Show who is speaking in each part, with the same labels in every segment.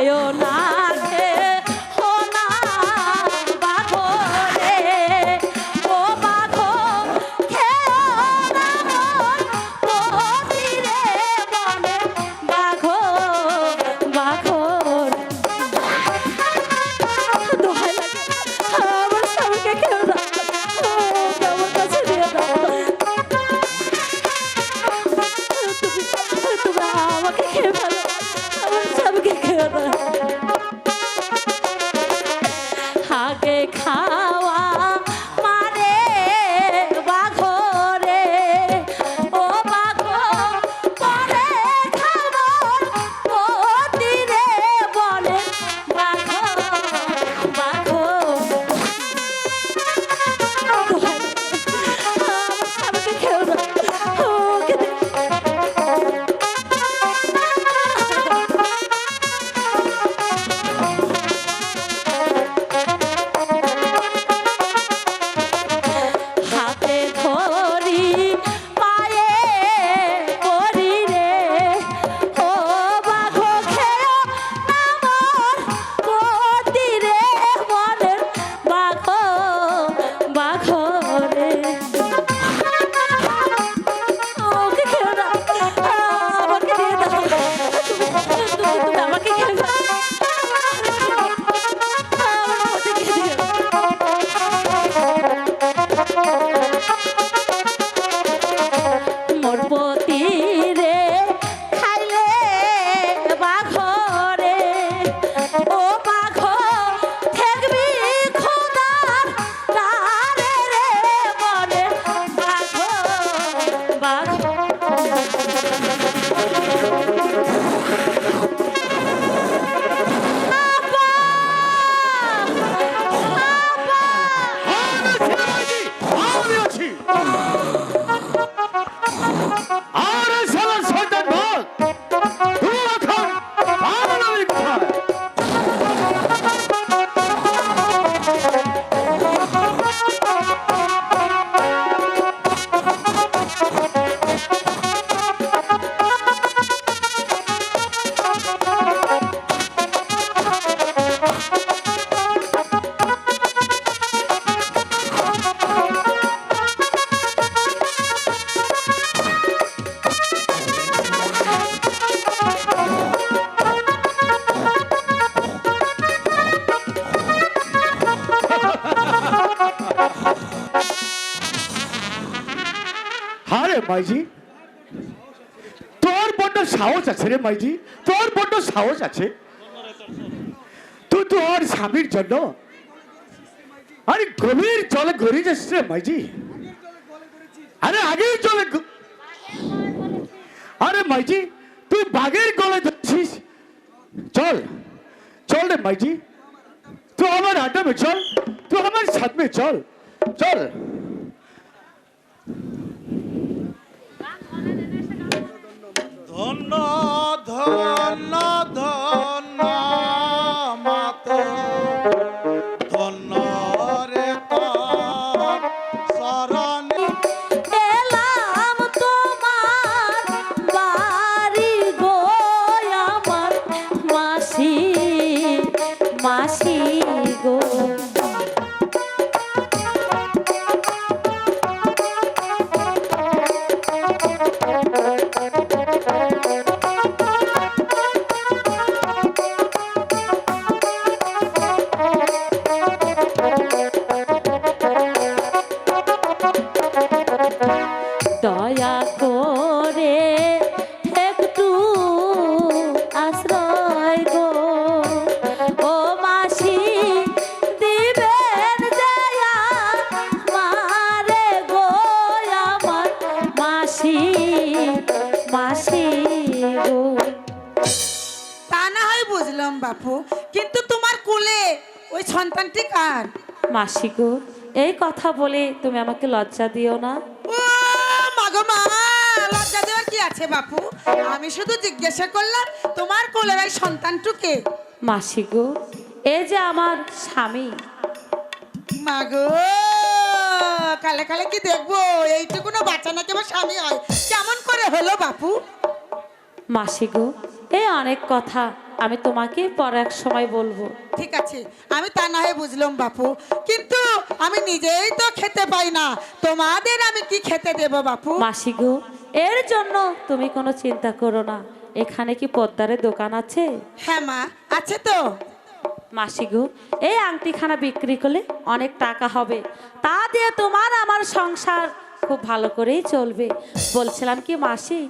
Speaker 1: খায়ো না খে ও না বাঘো রে ও বাঘো খেও না মন পতি রে বনে বাঘো বাঘো দোহাই লাগে আমার স্বামীকে খেও না আমার কাছে দিয়ে দাও তুমি আমাকে খেয়ে ফেলো আমার স্বামীকে খেয়ে দাও আগে খাওয়া মানে বাঘো রে ও বাঘো পরে খাবো পতি রে বলে বাঘো বাঘো আমার স্বামীকে খেও না ওকে হাতে ধরি পায়ে করি রে ও বাঘো খেও না মন পতি রে মনের বাঘো বাঘো রে ওকে খেও না আমাকে দিয়ে দাও তুমি আমাকে খেও না আমার পতিকে দিয়ে দাও মোর পতি রে খাইলে বাঘো রে ও বাঘো থাকবি খোদার তারে রে বনে বাঘো বাঘো আপা! আপা!
Speaker 2: আমি আছি আরে শালা শয়তান ভাগ তুই এখন আমার নামে কোথায় আরে মাইজি তোর বড্ড সাহস আছে রে মাইজি তোর বড্ড সাহস আছে তুই তোর স্বামীর জন্য আরে গভীর জলে ঘুরে যাস রে মাইজি আরে আগেই জলে আরে মাইজি তুই বাঘের গলায় ধরছিস চল চল রে মাইজি তুই আমার আড্ডা মে চল তুই আমার সাথ মে চল চল
Speaker 3: ধন্য ধন্য ধন্য মাত ধন্য রে তোর শরণে
Speaker 1: এলাম তোমার বাড়ি গো আমার মাসি মাসি গো দয়া করে একটু আশ্রয় গো ও মাসি দিবেন দয়া মারে গো আমার মাসি মাসি গো
Speaker 4: তা না হয় বুঝলাম বাপু, কিন্তু তোমার কোলে ওই সন্তানটি কার?
Speaker 1: মাসি গো এই কথা বলে তুমি আমাকে লজ্জা দিও না।
Speaker 4: ও মাগো মা, লজ্জা দেওয়ার কি আছে বাপু? আমি শুধু জিজ্ঞাসা করলাম তোমার কোলের ওই সন্তানটুকে।
Speaker 1: মাসি গো এই যে আমার স্বামী।
Speaker 4: মাগো কালে কালে কি দেখবো, এইটুকুনো বাচ্চা নাকি আমার স্বামী হয়, কেমন করে হলো বাপু?
Speaker 1: মাসি গো এই অনেক কথা আমি তোমাকে পরে এক সময় বলবো।
Speaker 4: ঠিক আছে, আমি তা না হয় বুঝলাম বাপু, কিন্তু আমি নিজেই তো খেতে পাই না, তোমাদের আমি কি খেতে দেব বাপু?
Speaker 1: মাসি গো, এর জন্য তুমি কোনো চিন্তা করো না। এখানে কি পদ্মারের দোকান আছে?
Speaker 4: হ্যাঁ মা, আছে তো।
Speaker 1: মাসি গো, এই আংটিখানা বিক্রি করলে অনেক টাকা হবে, তা দিয়ে তোমার আমার সংসার খুব ভালো করেই চলবে। বলছিলাম কি মাসি,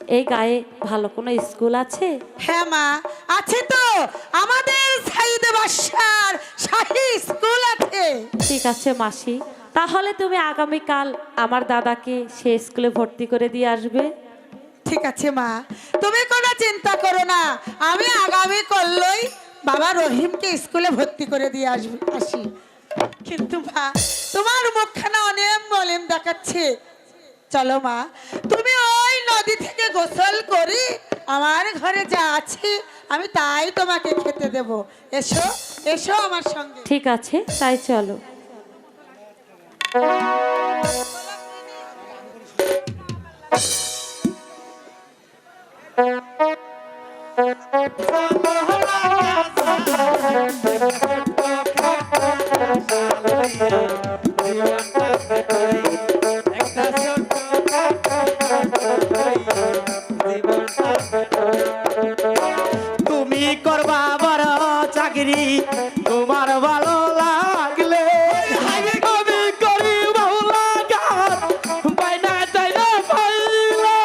Speaker 1: এই গায়ে ভালো কোনো স্কুল আছে?
Speaker 4: হ্যাঁ মা, আছে তো, আমাদের সাইদ বাসার শাহী স্কুল আছে।
Speaker 1: ঠিক আছে মাসি, তাহলে তুমি আগামীকাল আমার দাদাকে সে স্কুলে ভর্তি করে দিয়ে আসবে।
Speaker 4: ঠিক আছে মা, তুমি কোনো চিন্তা করো না, আমি আগামী করলই বাবা রহিমকে স্কুলে ভর্তি করে দিয়ে আসি। কিন্তু মা, তোমার মুখখানা অনেক মলিন দেখাচ্ছে। চলো মা, তুমি ওই নদী থেকে গোসল করি আমার ঘরে যা আছে আমি তাই তোমাকে খেতে দেব। এসো এসো আমার সঙ্গে।
Speaker 1: ঠিক আছে, তাই চলো।
Speaker 5: তুমি করবা বড় চাকরি, তোমার ভালো লাগলে আমি করি বাউলা গান, বাইনা টাইনা পাইলা।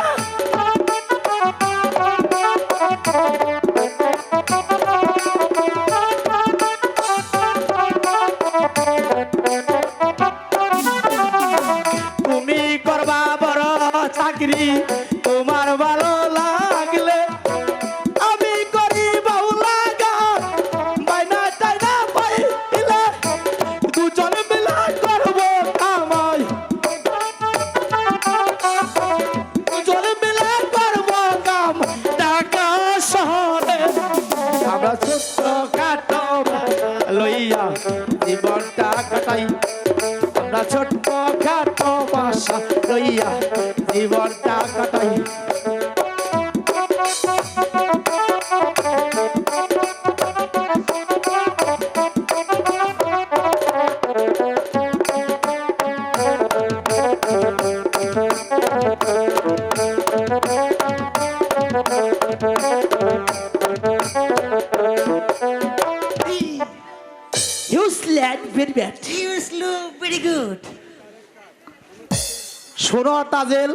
Speaker 5: তুমি করবা বড় চাকরি, তোমার ভালো লাগলে আমি করি বাউলা গান, বাইনা টাইনা পাইলা। দুজন মিলা করব কামাই, দুজন মিলা করব কাম ঢাকা শহরে। আমরা ছোট্ট খাটো লইয়া জীবনটা কাটাই, আমরা ছোট্ট খাটো বাসা লইয়া জীবনটা কাটাই। You slept very bad. You slept very good. শোনো তাজেল,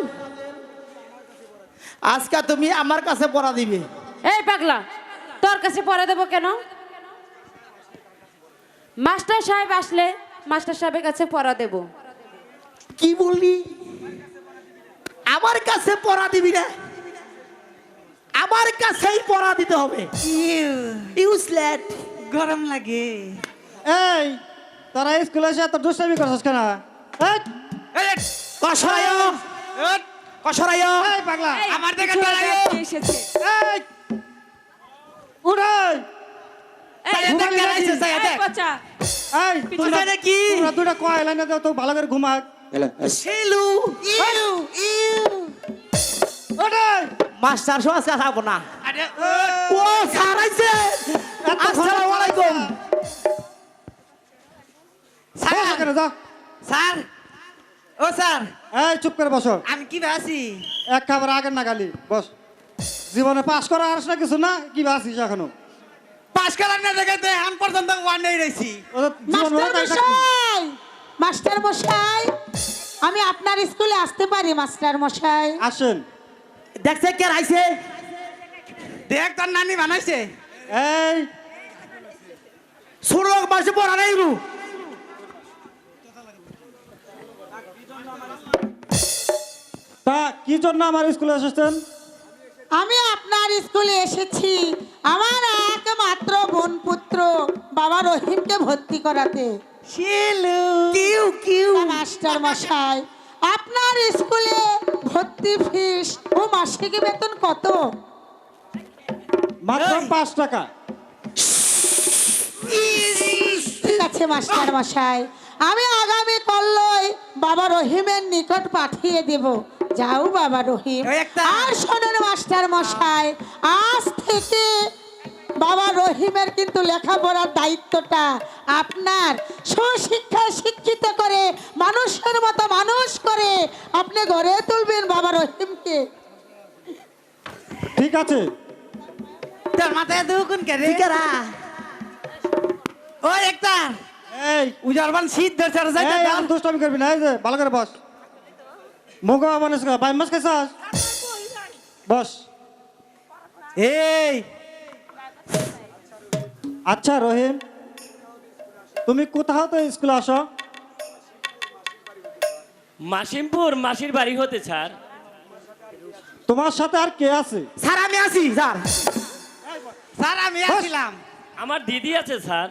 Speaker 5: আজকে তুমি আমার কাছে পড়া দিবে।
Speaker 1: এই পাগলা, তোর কাছে পড়া দেবো কেন? মাস্টার সাহেব আসলে মাস্টার সাহেবের কাছে পড়া দেব।
Speaker 5: কি বললি? আমার কাছে পড়া দিবি না? আমার কাছেই পড়া দিতে হবে। ইউজলেট, গরম লাগে।
Speaker 6: এই তোরা স্কুলে এসে এত দুষ্টামি করছিস কেন? এই,
Speaker 5: কসরায় কসরায়
Speaker 6: এই পাগলা,
Speaker 5: আমার দিকে দাঁড়ায়।
Speaker 6: এই উড়ে,
Speaker 1: এই,
Speaker 5: দেখ, দেখ,
Speaker 1: এই,
Speaker 5: দেখ, দেখ, দেখ।
Speaker 1: বাচ্চা,
Speaker 6: এই
Speaker 5: তুই জানে কি?
Speaker 6: তোরা দুটা কয় লাইনে দাও তো ভালো করে ঘুমা।
Speaker 5: শিলু ইউ ইউ
Speaker 6: ওরে
Speaker 5: মাস্টার সো আজকে খাবো না। ও স্যার আইছে। আসসালামু আলাইকুম
Speaker 6: বসো কেন যা।
Speaker 5: স্যার। ও স্যার,
Speaker 6: এই চুপ করে বসো,
Speaker 5: আমি কি আছি?
Speaker 6: এক খাবার আগের না গালি বস। জীবনে পাস করা আর না কিছু না, কি আছিস এখনো?
Speaker 5: পাস করার না দেখাতে আম পর্যন্ত ওয়ান নেই রইছি।
Speaker 6: ওদের জীবন
Speaker 4: মাস্টার
Speaker 6: ওরা তাই থাকবে।
Speaker 4: মশাই, মাস্টার মশাই, আমি আপনার স্কুলে আসতে পারি মাস্টার মশাই?
Speaker 6: আসেন।
Speaker 5: দেখছে কে আইছে? দেখ তোর নানি বানাইছে।
Speaker 6: এই
Speaker 5: ছোট লোক মাসে পড়া নাই রু।
Speaker 6: তা কি জন্য আমার স্কুলে এসেছেন?
Speaker 4: আমি আপনার স্কুলে এসেছি আমার একমাত্র বোন পুত্র বাবা রহিমকে ভর্তি করাতে।
Speaker 5: শিলু কিউ কিউ।
Speaker 4: তা মাস্টার মশাই, আপনার স্কুলে ভর্তি ফিস ও মাসিক বেতন কত?
Speaker 6: মাত্র 5 টাকা।
Speaker 4: ঠিক আছে মাস্টার মশাই, আমি আগামী কল্লই বাবা রহিমের নিকট পাঠিয়ে দেব। যাও বাবা রহিম।
Speaker 5: ওই একটা-
Speaker 4: আর শোনেন মাস্টার মশাই, আজ থেকে বাবা রহিমের কিন্তু লেখাপড়ার দায়িত্বটা আপনার। সুশিক্ষায় শিক্ষিত করে মানুষের মতো মানুষ করে আপনি ঘরে তুলবেন বাবা রহিমকে।
Speaker 6: ঠিক আছে,
Speaker 5: তোর মাথায় দুকুন কে রে কেরা ওই একটা
Speaker 6: এই
Speaker 5: উজারবান শীত ধরছে আর যাইতে
Speaker 6: এই,
Speaker 5: দাও।
Speaker 6: আর দুষ্টামি করবি না, এই যে ভালো করে বস। মুগা মানুষ বাই মাছ খাইছাস? বস।
Speaker 5: এই
Speaker 6: আচ্ছা রহিম, তুমি কোথাও তো স্কুলে আসো?
Speaker 7: মাসিমপুর মাসির বাড়ি হতে স্যার।
Speaker 6: তোমার সাথে আর কে আছে?
Speaker 5: স্যার আমি আছি স্যার, স্যার আমি আসছিলাম।
Speaker 7: আমার দিদি আছে স্যার।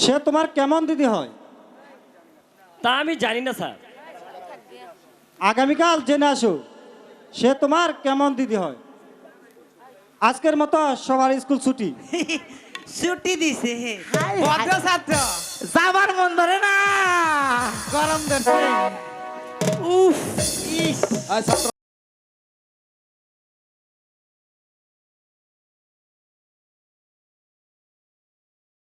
Speaker 6: সে তোমার কেমন দিদি হয়?
Speaker 7: তা আমি জানি না স্যার।
Speaker 6: আগামীকাল জেনে আসো সে তোমার কেমন দিদি হয়। আজকের মতো সবার স্কুল ছুটি।
Speaker 5: ছুটি দিছে ভদ্র ছাত্র, যাবার মন ধরে না, গরম ধরছে। উফ ইস
Speaker 3: ছাত্র